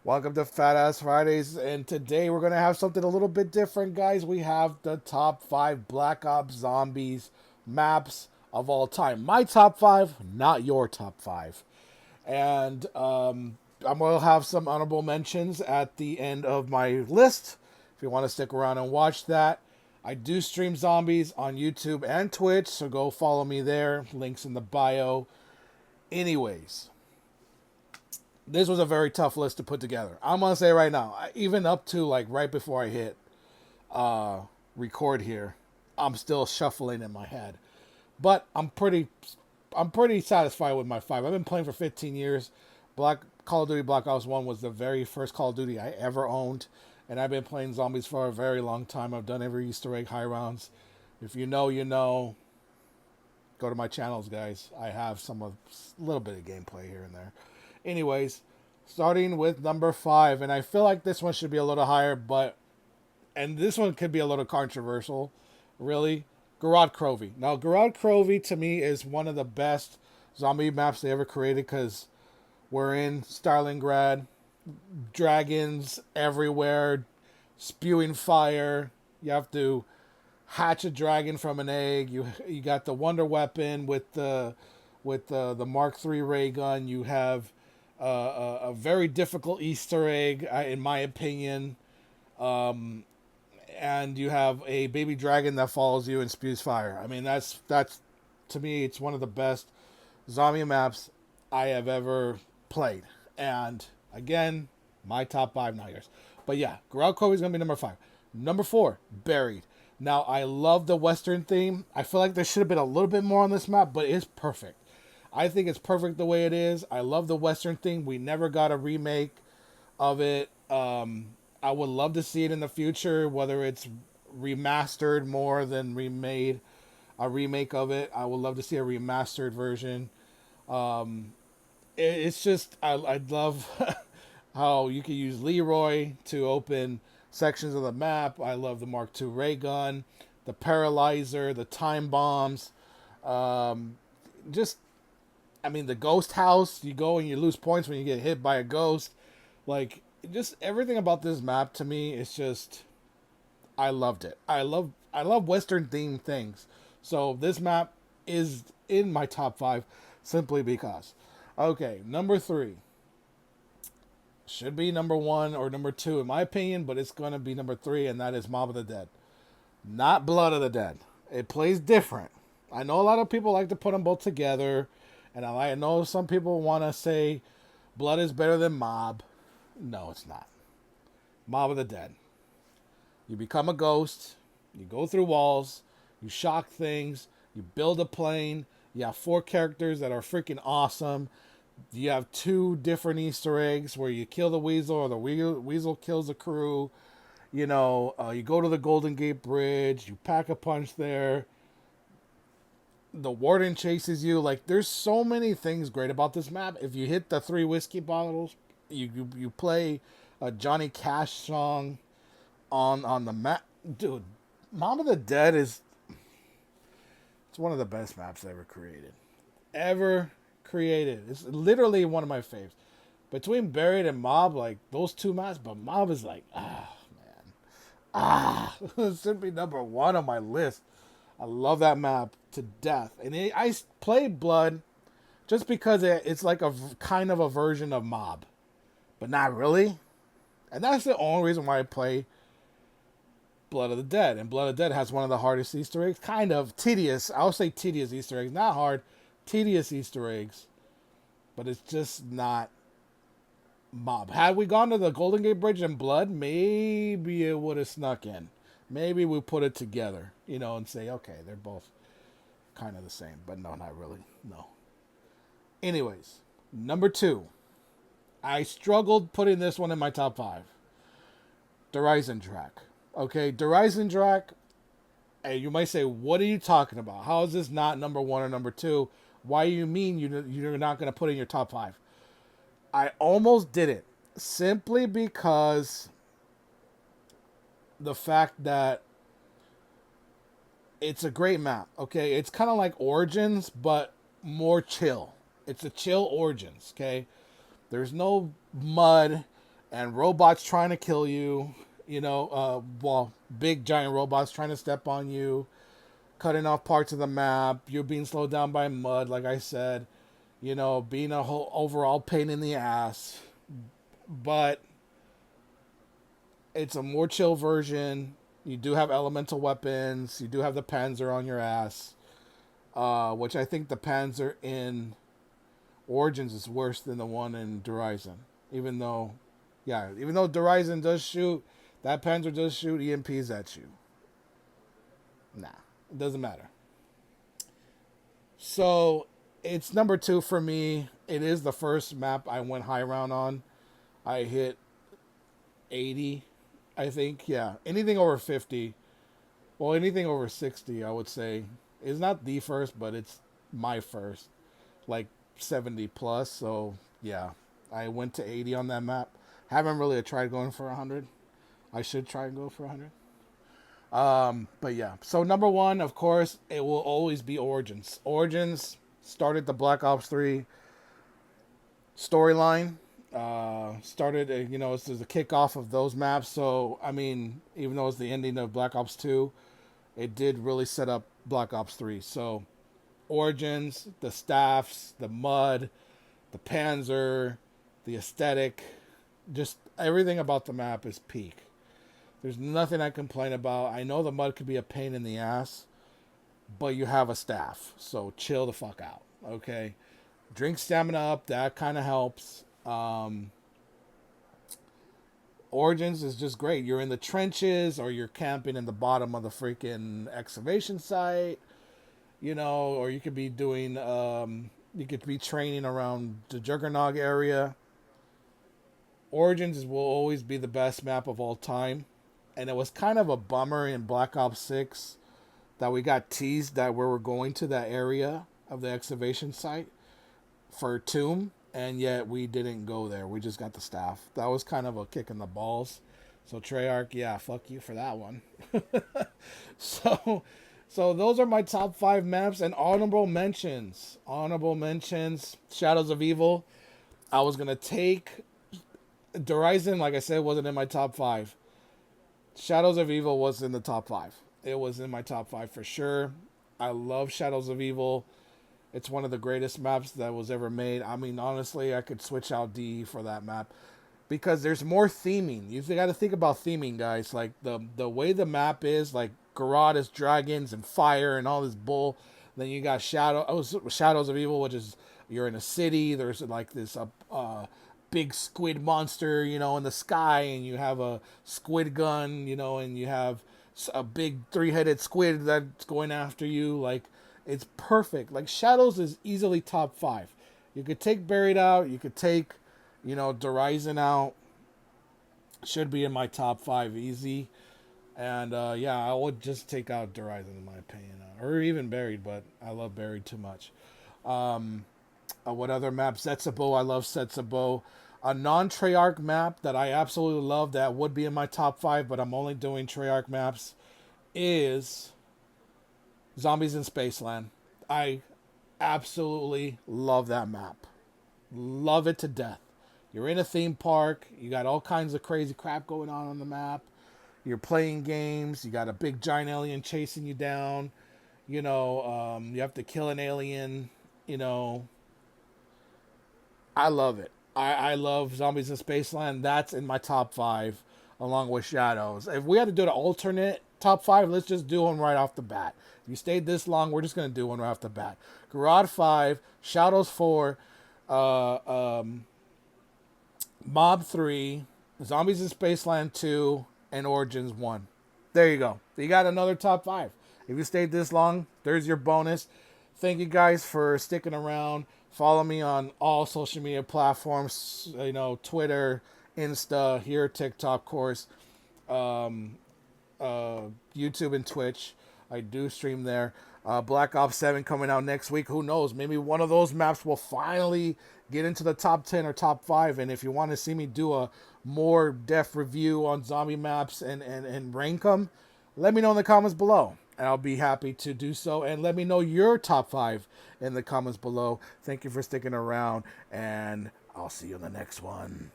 Welcome to Fat Ass Fridays, and today we're gonna have something a little bit different, guys. We have the top 5 Black Ops Zombies maps of all time. My top 5, not your top 5. And I'm gonna have some honorable mentions at the end of my list. If you want to stick around and watch that, I do stream zombies on YouTube and Twitch, so go follow me there. Links in the bio. Anyways, this was a very tough list to put together. I'm gonna say right now, even up to like right before I hit record here, I'm still shuffling in my head. But I'm pretty satisfied with my five. I've been playing for 15 years. Call of Duty Black Ops 1 was the very first Call of Duty I ever owned, and I've been playing zombies for a very long time. I've done every Easter egg high rounds. If you know, you know. Go to my channels, guys. I have some of a little bit of gameplay here and there. Anyways, starting with number 5, and I feel like this one should be a little higher, but and this one could be a little controversial, really. Gorod Krovi. Now, Gorod Krovi to me is one of the best zombie maps they ever created because we're in Stalingrad, dragons everywhere, spewing fire. You have to hatch a dragon from an egg. You got the wonder weapon with the Mark III ray gun. You have a very difficult Easter egg, in my opinion, and you have a baby dragon that follows you and spews fire. I mean, that's to me, it's one of the best zombie maps I have ever played. And again, my top 5, not yours. But yeah, Gorod Krovi is gonna be number 5. Number 4, Buried. Now I love the Western theme. I feel like there should have been a little bit more on this map, but it's perfect. I think it's perfect the way it is. I love the Western theme. We never got a remake of it. I would love to see it in the future, whether it's remastered more than remade, a remake of it. I would love to see a remastered version. It's just I love how you can use Leroy to open sections of the map. I love the Mark II ray gun, the paralyzer, the time bombs. Just I mean the ghost house. You go and you lose points when you get hit by a ghost. Like just everything about this map to me is just I loved it. I love Western themed things. So this map is in my top 5 simply because. Okay, number 3 should be number 1 or number 2 in my opinion, but it's gonna be number 3, and that is Mob of the Dead, not Blood of the Dead. It plays different. I know a lot of people like to put them both together, and I know some people want to say Blood is better than Mob. No, it's not. Mob of the Dead. You become a ghost. You go through walls. You shock things. You build a plane. You have 4 characters that are freaking awesome. You have 2 different Easter eggs where you kill the weasel or the weasel kills the crew. You go to the Golden Gate Bridge. You pack a punch there. The warden chases you. Like, there's so many things great about this map. If you hit the 3 whiskey bottles, you play a Johnny Cash song on the map, dude. Mom of the Dead is it's one of the best maps ever created. Ever created. It's literally one of my faves. Between Buried and Mob, like those two maps, but Mob is like, man. It should be number 1 on my list. I love that map to death. And I play Blood just because it's like a kind of a version of Mob, but not really. And that's the only reason why I play Blood of the Dead. And Blood of the Dead has one of the hardest Easter eggs. Kind of tedious. I'll say tedious Easter eggs. Not hard, tedious Easter eggs. But it's just not Mob. Had we gone to the Golden Gate Bridge in Blood, maybe it would have snuck in. Maybe we put it together, and say, okay, they're both kind of the same. But no, not really. No. Anyways, number 2. I struggled putting this one in my top 5. Der Track. Okay, Der Track. Hey, you might say, what are you talking about? How is this not number 1 or number 2? Why do you mean you're not going to put in your top 5? I almost did it simply because the fact that it's a great map. Okay, it's kind of like Origins, but more chill. It's a chill Origins. Okay, there's no mud. and robots trying to kill you. Well, big giant robots trying to step on you, cutting off parts of the map. You're being slowed down by mud, like I said. Being a whole overall pain in the ass. But it's a more chill version. You do have elemental weapons. You do have the Panzer on your ass, which I think the Panzer in Origins is worse than the one in Horizon. Even though Horizon does shoot, that Panzer does shoot EMPs at you. Nah, it doesn't matter. So it's number 2 for me. It is the first map I went high round on. I hit 80, I think. Yeah, anything over 50. Well, anything over 60, I would say. It's not the first, but it's my first. Like 70 plus. So, yeah, I went to 80 on that map. Haven't really tried going for 100. I should try and go for 100. But yeah. So, number 1, of course, it will always be Origins. Origins started the Black Ops 3 storyline. Started, it's the kickoff of those maps. So, I mean, even though it's the ending of Black Ops 2, it did really set up Black Ops 3. So, Origins, the staffs, the mud, the Panzer, the aesthetic, just everything about the map is peak. There's nothing I complain about. I know the mud could be a pain in the ass, but you have a staff, so chill the fuck out, okay? Drink stamina up, that kind of helps. Origins is just great. You're in the trenches or you're camping in the bottom of the freaking excavation site, or you could be doing, you could be training around the Juggernog area. Origins will always be the best map of all time. And it was kind of a bummer in Black Ops 6 that we got teased that we were going to that area of the excavation site for Tomb, and yet we didn't go there. We just got the staff. That was kind of a kick in the balls. So Treyarch, yeah, fuck you for that one. so so those are my top 5 maps and honorable mentions. Honorable mentions, Shadows of Evil. I was gonna take Horizon, like I said, wasn't in my top 5. Shadows of Evil was in the top 5. It was in my top 5 for sure. I love Shadows of Evil. It's one of the greatest maps that was ever made. I mean, honestly, I could switch out DE for that map because there's more theming. You got to think about theming, guys. Like the way the map is, like Garrote is dragons and fire and all this bull. Then you got Shadows of Evil, which is you're in a city. There's like this big squid monster, in the sky, and you have a squid gun, and you have a big 3-headed squid that's going after you. Like, it's perfect. Like, Shadows is easily top 5. You could take Buried out. You could take, Horizon out. Should be in my top 5 easy. And, yeah, I would just take out Horizon in my opinion. Or even Buried, but I love Buried too much. What other map? Setsubo. I love Setsubo. A non-Treyarch map that I absolutely love that would be in my top 5, but I'm only doing Treyarch maps, is Zombies in Spaceland. I absolutely love that map. Love it to death. You're in a theme park. You got all kinds of crazy crap going on the map. You're playing games. You got a big giant alien chasing you down. You have to kill an alien. I love it. I love Zombies in Spaceland. That's in my top 5, along with Shadows. If we had to do an alternate top 5, let's just do one right off the bat. If you stayed this long, we're just going to do one right off the bat. Garrote 5, Shadows 4, Mob 3, Zombies in Spaceland 2, and Origins 1. There you go. You got another top 5. If you stayed this long, there's your bonus. Thank you guys for sticking around. Follow me on all social media platforms, Twitter, Insta, here, TikTok, of course, YouTube and Twitch. I do stream there. Black Ops 7 coming out next week. Who knows? Maybe one of those maps will finally get into the top 10 or top 5. And if you want to see me do a more depth review on zombie maps and rank them, let me know in the comments below. And I'll be happy to do so. And let me know your top 5 in the comments below. Thank you for sticking around. And I'll see you in the next one.